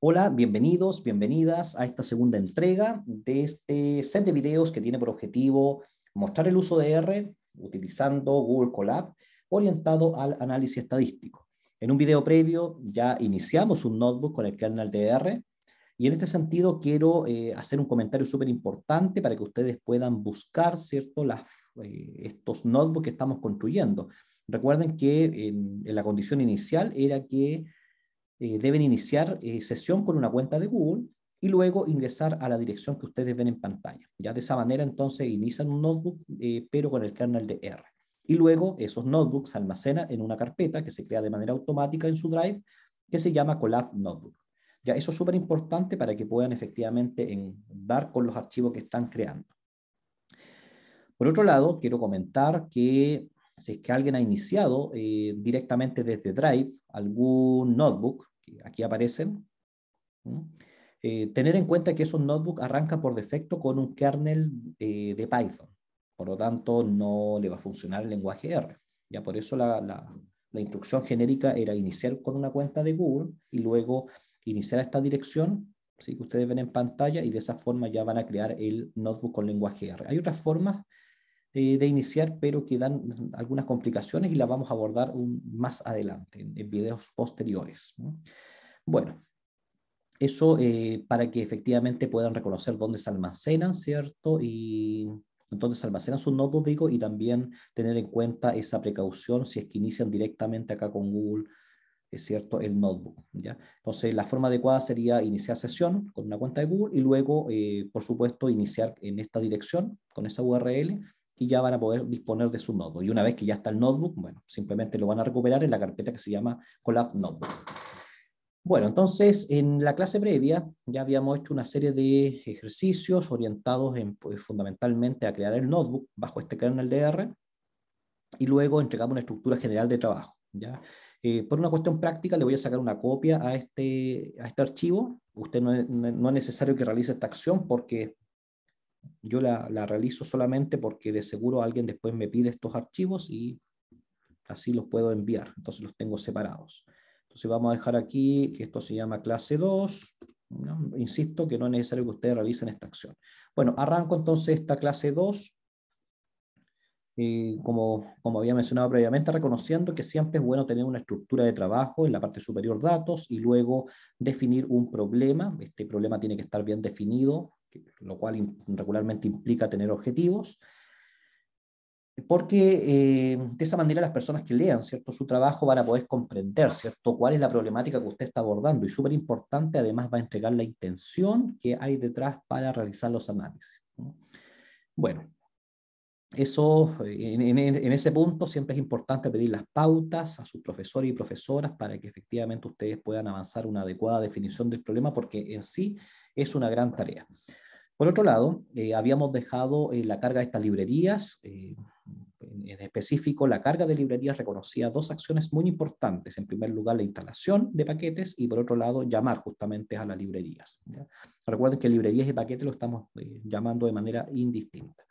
Hola, bienvenidos, bienvenidas a esta segunda entrega de este set de videos que tiene por objetivo mostrar el uso de R utilizando Google Colab orientado al análisis estadístico. En un video previo ya iniciamos un notebook con el kernel de R y en este sentido quiero hacer un comentario súper importante para que ustedes puedan buscar, ¿cierto?, estos notebooks que estamos construyendo. Recuerden que en la condición inicial era que deben iniciar sesión con una cuenta de Google y luego ingresar a la dirección que ustedes ven en pantalla. Ya de esa manera entonces inician un notebook, pero con el kernel de R. Y luego esos notebooks se almacenan en una carpeta que se crea de manera automática en su drive, que se llama Colab Notebook. Ya eso es súper importante para que puedan efectivamente dar con los archivos que están creando. Por otro lado, quiero comentar que si es que alguien ha iniciado directamente desde Drive algún notebook, que aquí aparecen, tener en cuenta que esos notebooks arrancan por defecto con un kernel de Python. Por lo tanto, no le va a funcionar el lenguaje R. Ya por eso la instrucción genérica era iniciar con una cuenta de Google y luego iniciar esta dirección, ¿sí?, que ustedes ven en pantalla, y de esa forma ya van a crear el notebook con lenguaje R. Hay otras formas de iniciar, pero que dan algunas complicaciones y las vamos a abordar más adelante, en videos posteriores, ¿no? Bueno, eso para que efectivamente puedan reconocer dónde se almacenan, ¿cierto? Y dónde se almacenan sus notebooks, digo, y también tener en cuenta esa precaución si es que inician directamente acá con Google, es cierto, el notebook, ¿ya? Entonces, la forma adecuada sería iniciar sesión con una cuenta de Google y luego, por supuesto, iniciar en esta dirección con esa URL y ya van a poder disponer de su notebook. Y una vez que ya está el notebook, bueno, simplemente lo van a recuperar en la carpeta que se llama Colab Notebook. Bueno, entonces en la clase previa ya habíamos hecho una serie de ejercicios orientados pues, fundamentalmente a crear el notebook bajo este kernel de R y luego entregamos una estructura general de trabajo, ¿ya? Por una cuestión práctica le voy a sacar una copia a este archivo. Usted no es necesario que realice esta acción porque yo la realizo solamente porque de seguro alguien después me pide estos archivos y así los puedo enviar. Entonces los tengo separados. Entonces vamos a dejar aquí que esto se llama clase 2. ¿No? Insisto que no es necesario que ustedes realicen esta acción. Bueno, arranco entonces esta clase 2. Como había mencionado previamente, reconociendo que siempre es bueno tener una estructura de trabajo en la parte superior datos y luego definir un problema. Este problema tiene que estar bien definido, lo cual regularmente implica tener objetivos, porque de esa manera las personas que lean, ¿cierto?, su trabajo van a poder comprender, ¿cierto?, cuál es la problemática que usted está abordando, y súper importante, además va a entregar la intención que hay detrás para realizar los análisis, ¿no? Bueno, eso, en ese punto siempre es importante pedir las pautas a sus profesores y profesoras para que efectivamente ustedes puedan avanzar una adecuada definición del problema, porque en sí es una gran tarea. Por otro lado, habíamos dejado la carga de estas librerías, en específico la carga de librerías reconocía dos acciones muy importantes. En primer lugar, la instalación de paquetes y por otro lado, llamar justamente a las librerías, ¿ya? Recuerden que librerías y paquetes lo estamos llamando de manera indistinta.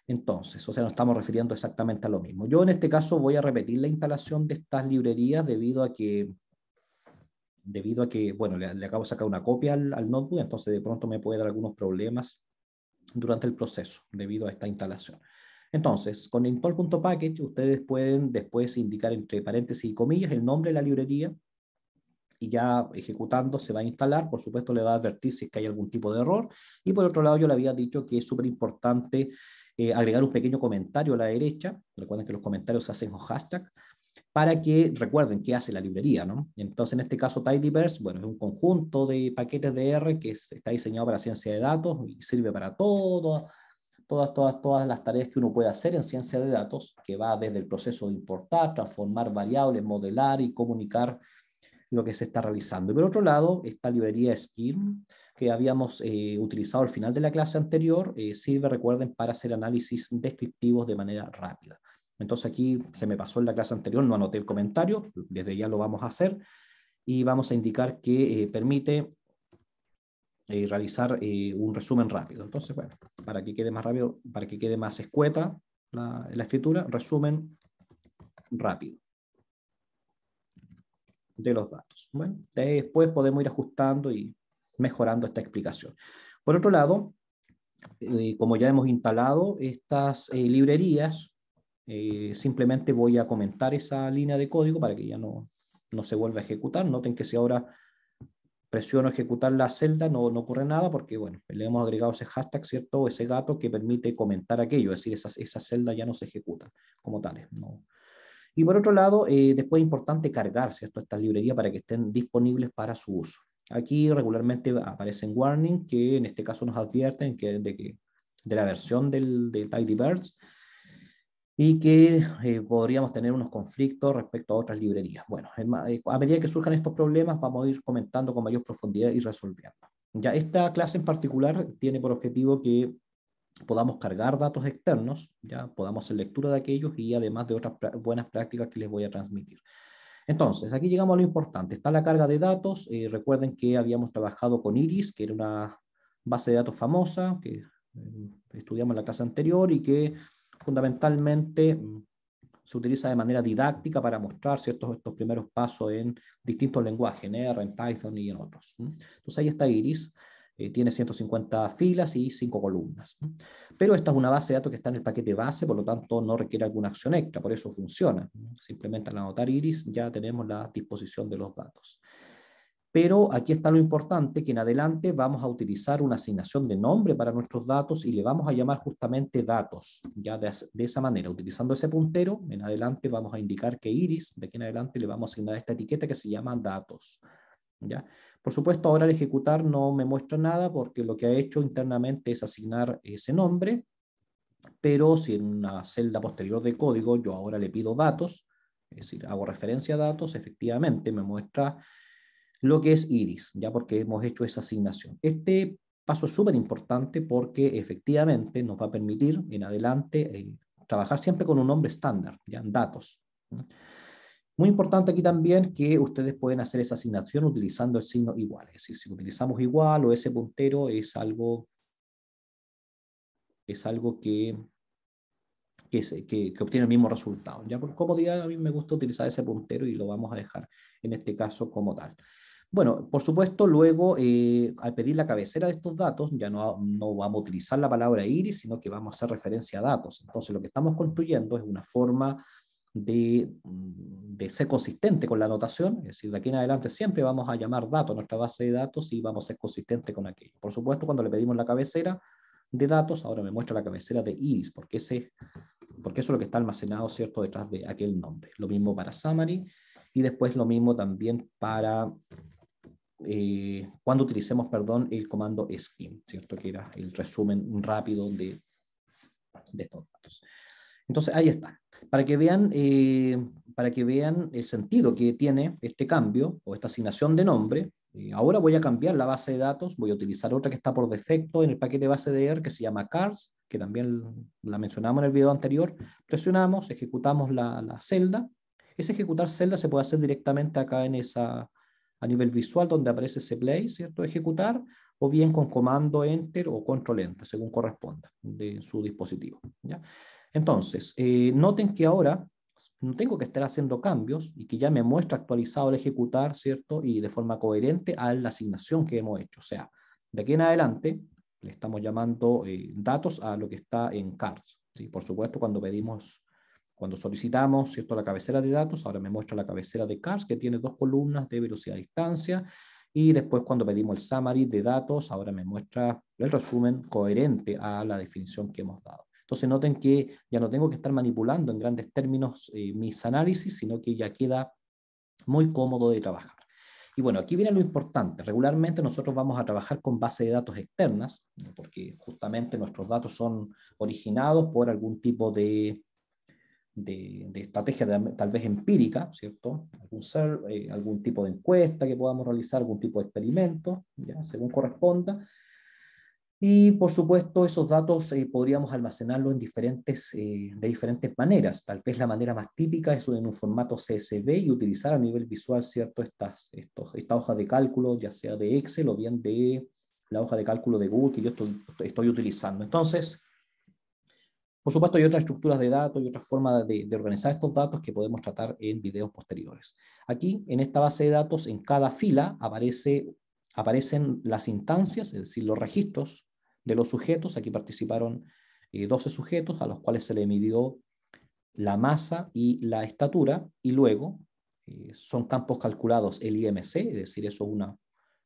Entonces, o sea, nos estamos refiriendo exactamente a lo mismo. Yo en este caso voy a repetir la instalación de estas librerías debido a que, bueno, le acabo de sacar una copia al notebook, entonces de pronto me puede dar algunos problemas durante el proceso debido a esta instalación. Entonces, con install.package ustedes pueden después indicar entre paréntesis y comillas el nombre de la librería y ya ejecutando se va a instalar. Por supuesto le va a advertir si es que hay algún tipo de error, y por otro lado yo le había dicho que es súper importante agregar un pequeño comentario a la derecha. Recuerden que los comentarios se hacen con hashtag para que recuerden qué hace la librería, ¿no? Entonces, en este caso, Tidyverse, bueno, es un conjunto de paquetes de R que está diseñado para ciencia de datos y sirve para todas las tareas que uno puede hacer en ciencia de datos, que va desde el proceso de importar, transformar variables, modelar y comunicar lo que se está realizando. Y por otro lado, esta librería Scheme, que habíamos utilizado al final de la clase anterior, sirve, recuerden, para hacer análisis descriptivos de manera rápida. Entonces aquí se me pasó en la clase anterior, no anoté el comentario, desde ya lo vamos a hacer, y vamos a indicar que permite realizar un resumen rápido. Entonces, bueno, para que quede más rápido, para que quede más escueta la escritura, resumen rápido. de los datos. Bueno, después podemos ir ajustando y mejorando esta explicación. Por otro lado, como ya hemos instalado estas librerías, simplemente voy a comentar esa línea de código para que ya no se vuelva a ejecutar. Noten que si ahora presiono ejecutar la celda, no ocurre nada porque, bueno, le hemos agregado ese hashtag, ¿cierto? O ese gato que permite comentar aquello, es decir, esa celda ya no se ejecuta como tales, ¿no? Y por otro lado, después es importante cargar, ¿cierto?, estas librerías para que estén disponibles para su uso. Aquí regularmente aparecen warning que en este caso nos advierten de la versión del Tidyverse y que podríamos tener unos conflictos respecto a otras librerías. Bueno, a medida que surjan estos problemas vamos a ir comentando con mayor profundidad y resolviendo. Ya esta clase en particular tiene por objetivo que podamos cargar datos externos, ya podamos hacer lectura de aquellos y además de otras buenas prácticas que les voy a transmitir. Entonces, aquí llegamos a lo importante. Está la carga de datos. Recuerden que habíamos trabajado con Iris, que era una base de datos famosa, que estudiamos en la clase anterior y que fundamentalmente se utiliza de manera didáctica para mostrar estos primeros pasos en distintos lenguajes, en R, en Python y en otros. Entonces ahí está Iris. Tiene 150 filas y 5 columnas. Pero esta es una base de datos que está en el paquete base, por lo tanto no requiere alguna acción extra, por eso funciona. Simplemente al anotar Iris ya tenemos la disposición de los datos. Pero aquí está lo importante, que en adelante vamos a utilizar una asignación de nombre para nuestros datos y le vamos a llamar justamente datos. Ya de esa manera, utilizando ese puntero, en adelante vamos a indicar que Iris, de aquí en adelante le vamos a asignar esta etiqueta que se llama datos. ¿Ya? Por supuesto, ahora al ejecutar no me muestra nada porque lo que ha hecho internamente es asignar ese nombre, pero si en una celda posterior de código yo ahora le pido datos, es decir, hago referencia a datos, efectivamente me muestra lo que es Iris, ya porque hemos hecho esa asignación. Este paso es súper importante porque efectivamente nos va a permitir en adelante trabajar siempre con un nombre estándar, ya en datos. Muy importante aquí también que ustedes pueden hacer esa asignación utilizando el signo igual. Es decir, si utilizamos igual o ese puntero es algo que obtiene el mismo resultado. Ya por comodidad a mí me gusta utilizar ese puntero y lo vamos a dejar en este caso como tal. Bueno, por supuesto, luego al pedir la cabecera de estos datos, ya no vamos a utilizar la palabra iris, sino que vamos a hacer referencia a datos. Entonces, lo que estamos construyendo es una forma de ser consistente con la anotación, es decir, de aquí en adelante siempre vamos a llamar datos a nuestra base de datos y vamos a ser consistentes con aquello. Por supuesto, cuando le pedimos la cabecera de datos, ahora me muestra la cabecera de iris, porque eso es lo que está almacenado, ¿cierto?, detrás de aquel nombre. Lo mismo para summary y después lo mismo también para cuando utilicemos, perdón, el comando skim, ¿cierto?, que era el resumen rápido de estos datos. Entonces, ahí está. Para que vean el sentido que tiene este cambio o esta asignación de nombre, ahora voy a cambiar la base de datos, voy a utilizar otra que está por defecto en el paquete base de R que se llama cars, que también la mencionamos en el video anterior. Presionamos, ejecutamos la celda. Ese ejecutar celda se puede hacer directamente acá a nivel visual donde aparece ese play, ¿cierto?, ejecutar, o bien con comando enter o control enter, según corresponda de su dispositivo, ¿ya? Entonces, noten que ahora no tengo que estar haciendo cambios y que ya me muestra actualizado el ejecutar, ¿cierto? Y de forma coherente a la asignación que hemos hecho. O sea, de aquí en adelante le estamos llamando datos a lo que está en cards, ¿sí? Por supuesto, cuando solicitamos, ¿cierto?, la cabecera de datos, ahora me muestra la cabecera de cards que tiene 2 columnas de velocidad a distancia. Y después cuando pedimos el summary de datos, ahora me muestra el resumen coherente a la definición que hemos dado. Entonces noten que ya no tengo que estar manipulando en grandes términos mis análisis, sino que ya queda muy cómodo de trabajar. Y bueno, aquí viene lo importante. Regularmente nosotros vamos a trabajar con bases de datos externas, porque justamente nuestros datos son originados por algún tipo de estrategia tal vez empírica, ¿cierto? Algún tipo de encuesta que podamos realizar, algún tipo de experimento, ¿ya?, según corresponda. Y por supuesto esos datos podríamos almacenarlos de diferentes maneras. Tal vez la manera más típica es en un formato CSV y utilizar a nivel visual, ¿cierto?, esta hoja de cálculo, ya sea de Excel o bien de la hoja de cálculo de Google que yo estoy utilizando. Entonces, Por supuesto, hay otras estructuras de datos y otras formas de organizar estos datos que podemos tratar en videos posteriores. Aquí, en esta base de datos, en cada fila aparecen las instancias, es decir, los registros de los sujetos. Aquí participaron 12 sujetos a los cuales se le midió la masa y la estatura, y luego son campos calculados el IMC, es decir, eso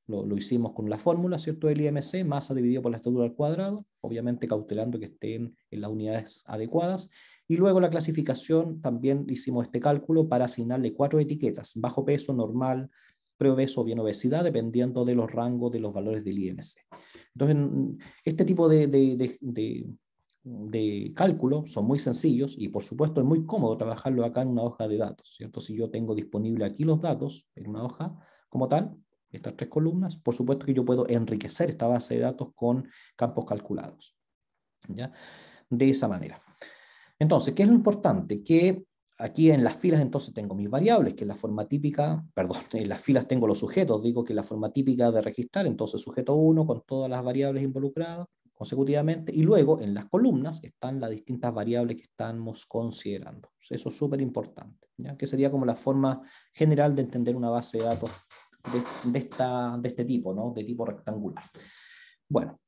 lo hicimos con la fórmula, ¿cierto? El IMC, masa dividido por la estatura al cuadrado, obviamente cautelando que estén en las unidades adecuadas, y luego la clasificación, también hicimos este cálculo para asignarle 4 etiquetas: bajo peso, normal, preobeso o bien obesidad, dependiendo de los rangos de los valores del IMC. Entonces, este tipo de cálculo son muy sencillos y por supuesto es muy cómodo trabajarlo acá en una hoja de datos, ¿cierto? Si yo tengo disponible aquí los datos en una hoja como tal, estas 3 columnas, por supuesto que yo puedo enriquecer esta base de datos con campos calculados, ¿ya? De esa manera. Entonces, ¿qué es lo importante? Que aquí en las filas entonces tengo mis variables, que es la forma típica, perdón, en las filas tengo los sujetos, digo que es la forma típica de registrar, entonces sujeto 1 con todas las variables involucradas consecutivamente, y luego en las columnas están las distintas variables que estamos considerando. Eso es súper importante, ¿ya? Que sería como la forma general de entender una base de datos de este tipo, ¿no? De tipo rectangular. Bueno,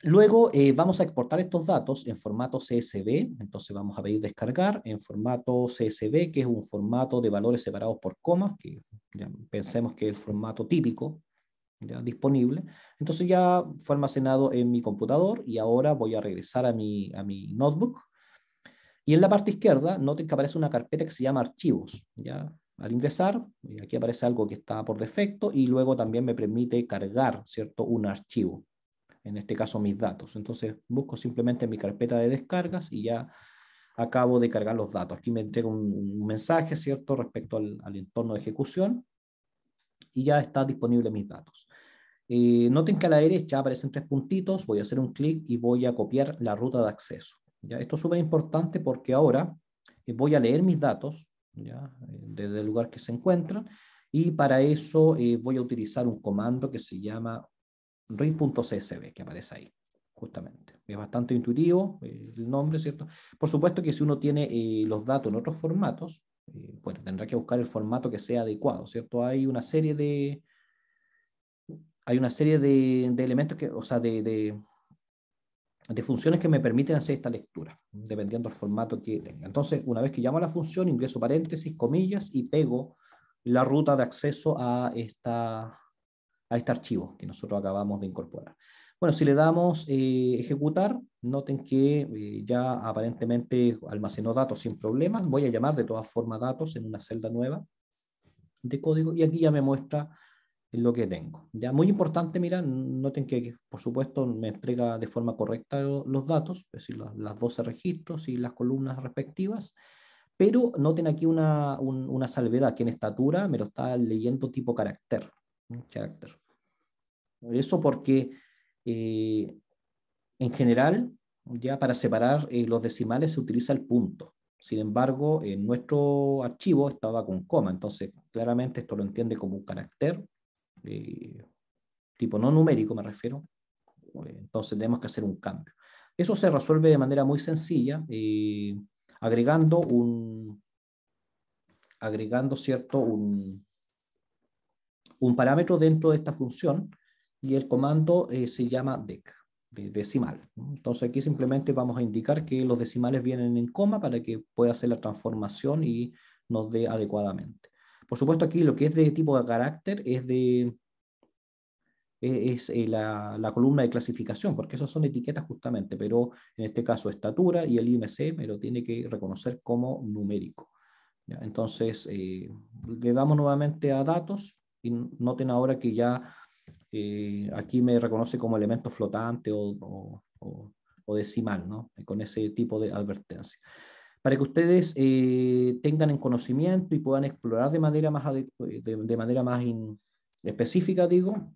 luego vamos a exportar estos datos en formato CSV, entonces vamos a pedir descargar en formato CSV, que es un formato de valores separados por comas, que ya pensemos que es el formato típico ya disponible. Entonces ya fue almacenado en mi computador y ahora voy a regresar a mi notebook. Y en la parte izquierda, noten que aparece una carpeta que se llama archivos. ¿Ya? Al ingresar, aquí aparece algo que está por defecto y luego también me permite cargar, ¿cierto? Un archivo, en este caso mis datos. Entonces busco simplemente mi carpeta de descargas y ya acabo de cargar los datos. Aquí me entrega un mensaje, ¿cierto? Respecto al entorno de ejecución y ya está disponible mis datos. Noten que a la derecha aparecen 3 puntitos, voy a hacer un clic y voy a copiar la ruta de acceso. ¿Ya? Esto es súper importante porque ahora voy a leer mis datos, ¿ya? Desde el lugar que se encuentran, y para eso voy a utilizar un comando que se llama read.csv, que aparece ahí, justamente. Es bastante intuitivo el nombre, ¿cierto? Por supuesto que si uno tiene los datos en otros formatos, bueno, tendrá que buscar el formato que sea adecuado, ¿cierto? Hay una serie de elementos que, o sea, de funciones que me permiten hacer esta lectura, dependiendo del formato que tenga. Entonces, una vez que llamo a la función, ingreso paréntesis, comillas, y pego la ruta de acceso a este archivo que nosotros acabamos de incorporar. Bueno, si le damos ejecutar, noten que ya aparentemente almacenó datos sin problemas. Voy a llamar de todas formas datos en una celda nueva de código y aquí ya me muestra lo que tengo. Ya, muy importante, mira, noten que por supuesto me entrega de forma correcta los datos, es decir, las 12 registros y las columnas respectivas, pero noten aquí una salvedad, que en estatura me lo está leyendo tipo carácter. Carácter. Eso porque en general, ya para separar los decimales se utiliza el punto. Sin embargo, en nuestro archivo estaba con coma, entonces claramente esto lo entiende como un carácter eh, tipo no numérico, me refiero. Entonces tenemos que hacer un cambio. Eso se resuelve de manera muy sencilla, agregando cierto, un parámetro dentro de esta función, y el comando se llama dec, de decimal. Entonces aquí simplemente vamos a indicar que los decimales vienen en coma para que pueda hacer la transformación y nos dé adecuadamente. Por supuesto aquí lo que es de tipo de carácter es la columna de clasificación, porque esas son etiquetas justamente, pero en este caso estatura y el IMC me lo tiene que reconocer como numérico. ¿Ya? Entonces, le damos nuevamente a datos y noten ahora que ya aquí me reconoce como elemento flotante o decimal, ¿no? Con ese tipo de advertencia. Para que ustedes tengan en conocimiento y puedan explorar de manera más específica, digo,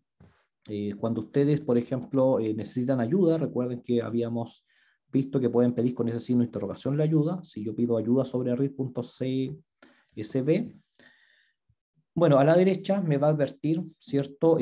cuando ustedes, por ejemplo, necesitan ayuda, recuerden que habíamos visto que pueden pedir con ese signo de interrogación la ayuda. Si yo pido ayuda sobre read.csv, bueno, a la derecha me va a advertir, ¿cierto?,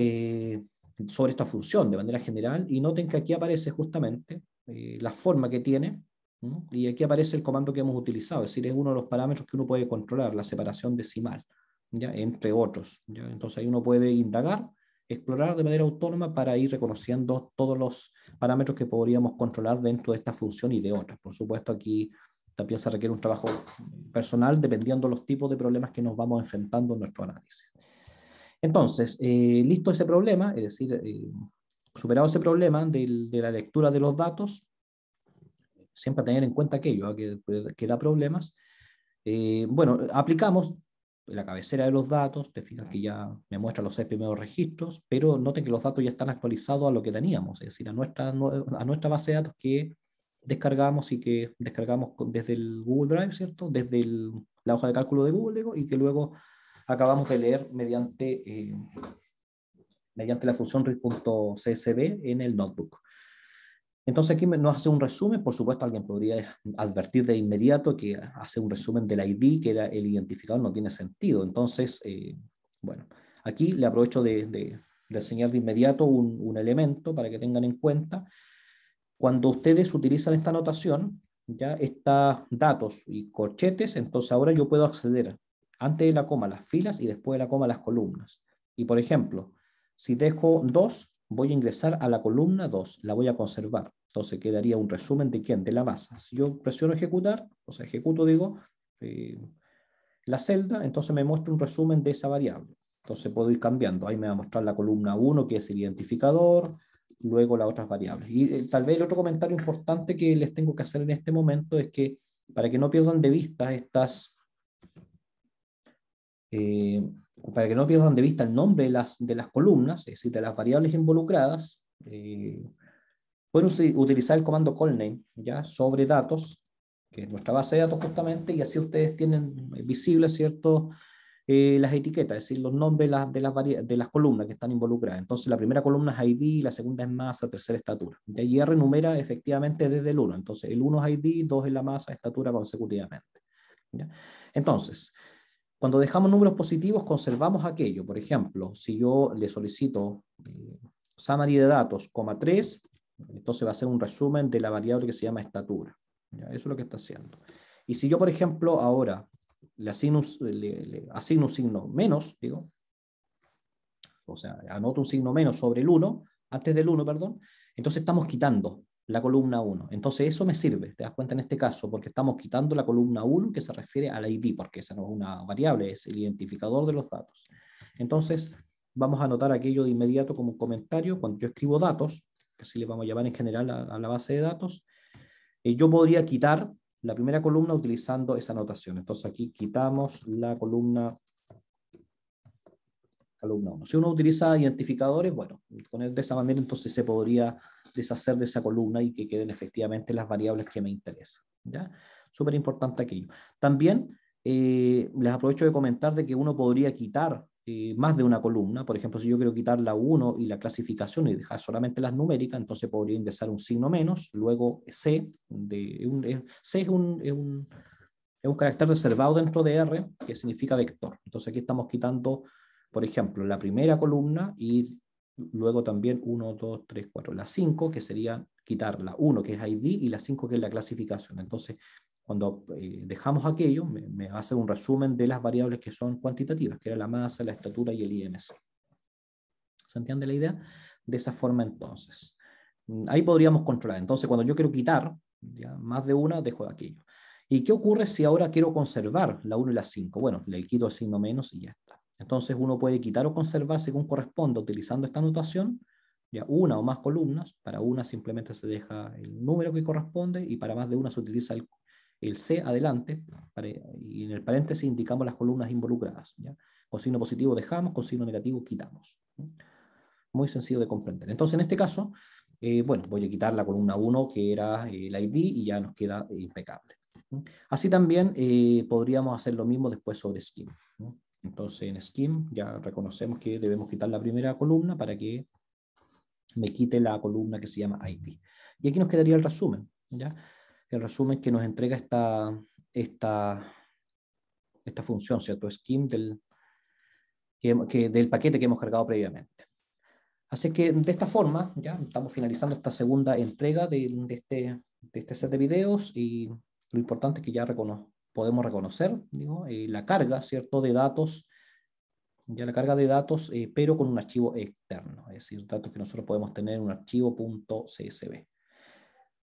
sobre esta función de manera general, y noten que aquí aparece justamente la forma que tiene, ¿no? Y aquí aparece el comando que hemos utilizado, es decir, es uno de los parámetros que uno puede controlar, la separación decimal, ¿ya? Entre otros, ¿ya? Entonces ahí uno puede indagar, explorar de manera autónoma para ir reconociendo todos los parámetros que podríamos controlar dentro de esta función y de otras. Por supuesto, aquí también se requiere un trabajo personal dependiendo de los tipos de problemas que nos vamos enfrentando en nuestro análisis. Entonces, listo ese problema, es decir, superado ese problema de la lectura de los datos, siempre tener en cuenta aquello que da problemas. Bueno, aplicamos la cabecera de los datos, te fijas que ya me muestra los 6 primeros registros, pero noten que los datos ya están actualizados a lo que teníamos, es decir, a nuestra base de datos que descargamos y que descargamos desde el Google Drive, ¿cierto? Desde la hoja de cálculo de Google, digo, y que luego acabamos de leer mediante la función read.csv en el notebook. Entonces aquí nos hace un resumen, por supuesto alguien podría advertir de inmediato que hace un resumen del ID, que era el identificador, no tiene sentido. Entonces, bueno, aquí le aprovecho de enseñar de inmediato un elemento para que tengan en cuenta. Cuando ustedes utilizan esta notación, ya está datos y corchetes, entonces ahora yo puedo acceder antes de la coma a las filas y después de la coma a las columnas. Y por ejemplo, si dejo 2, voy a ingresar a la columna 2, la voy a conservar. Entonces quedaría un resumen de ¿quién? De la masa. Si yo presiono ejecutar, o sea, ejecuto, digo, la celda, entonces me muestra un resumen de esa variable. Entonces puedo ir cambiando. Ahí me va a mostrar la columna 1, que es el identificador, luego las otras variables. Y tal vez el otro comentario importante que les tengo que hacer en este momento es que para que no pierdan de vista para que no pierdan de vista el nombre de las columnas, es decir, de las variables involucradas, pueden utilizar el comando callname, ¿ya? Sobre datos, que es nuestra base de datos justamente, y así ustedes tienen visibles, ¿cierto? Las etiquetas, es decir, los nombres de las columnas que están involucradas. Entonces, la primera columna es ID, la segunda es masa, tercera estatura. Y ahí R numera efectivamente desde el 1. Entonces, el 1 es ID, 2 es la masa, estatura consecutivamente. ¿Ya? Entonces, cuando dejamos números positivos, conservamos aquello. Por ejemplo, si yo le solicito summary de datos, 3, entonces va a ser un resumen de la variable que se llama estatura. ¿Ya? Eso es lo que está haciendo. Y si yo, por ejemplo, ahora le asigno un signo menos, digo, o sea, anoto un signo menos sobre el 1, antes del 1, perdón, entonces estamos quitando la columna 1. Entonces eso me sirve, te das cuenta en este caso, porque estamos quitando la columna 1 que se refiere al ID, porque esa no es una variable, es el identificador de los datos. Entonces vamos a anotar aquello de inmediato como un comentario. Cuando yo escribo datos, que así le vamos a llamar en general a la base de datos, yo podría quitar la primera columna utilizando esa notación. Entonces aquí quitamos la columna 1. Si uno utiliza identificadores, bueno, de esa manera entonces se podría deshacer de esa columna y que queden efectivamente las variables que me interesan. ¿Ya? Súper importante aquello. También les aprovecho de comentar de que uno podría quitar más de una columna. Por ejemplo, si yo quiero quitar la 1 y la clasificación y dejar solamente las numéricas, entonces podría ingresar un signo menos, luego C. C es un carácter reservado dentro de R que significa vector. Entonces aquí estamos quitando, por ejemplo, la primera columna y luego también 1, 2, 3, 4, la 5, que sería quitar la 1, que es ID, y la 5, que es la clasificación. Entonces, cuando dejamos aquello, me hace un resumen de las variables que son cuantitativas, que era la masa, la estatura y el IMC. ¿Se entiende la idea? De esa forma, entonces. Ahí podríamos controlar. Entonces, cuando yo quiero quitar ya, más de una, dejo aquello. ¿Y qué ocurre si ahora quiero conservar la 1 y la 5? Bueno, le quito el signo menos y ya está. Entonces uno puede quitar o conservar según corresponda utilizando esta notación, ya una o más columnas. Para una simplemente se deja el número que corresponde y para más de una se utiliza el C adelante y en el paréntesis indicamos las columnas involucradas. ¿Ya? Con signo positivo dejamos, con signo negativo quitamos. Muy sencillo de comprender. Entonces en este caso, bueno, voy a quitar la columna 1 que era el ID y ya nos queda impecable. Así también podríamos hacer lo mismo después sobre Scheme. Entonces en Scheme ya reconocemos que debemos quitar la primera columna para que me quite la columna que se llama ID. Y aquí nos quedaría el resumen, ¿ya? El resumen que nos entrega esta función, ¿cierto? Scheme del paquete que hemos cargado previamente. Así que de esta forma, ya estamos finalizando esta segunda entrega de de este set de videos, y lo importante es que ya podemos reconocer, digo, la carga, ¿cierto?, de datos, ya la carga de datos, pero con un archivo externo, es decir, datos que nosotros podemos tener en un archivo .csv.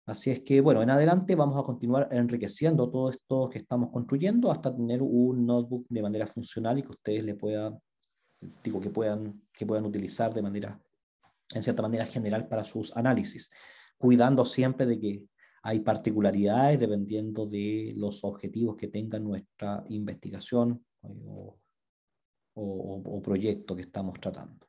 Así es que, bueno, en adelante vamos a continuar enriqueciendo todo esto que estamos construyendo hasta tener un notebook de manera funcional y que ustedes le puedan, digo, que puedan utilizar de manera, en cierta manera general para sus análisis, cuidando siempre de que hay particularidades dependiendo de los objetivos que tenga nuestra investigación o proyecto que estamos tratando.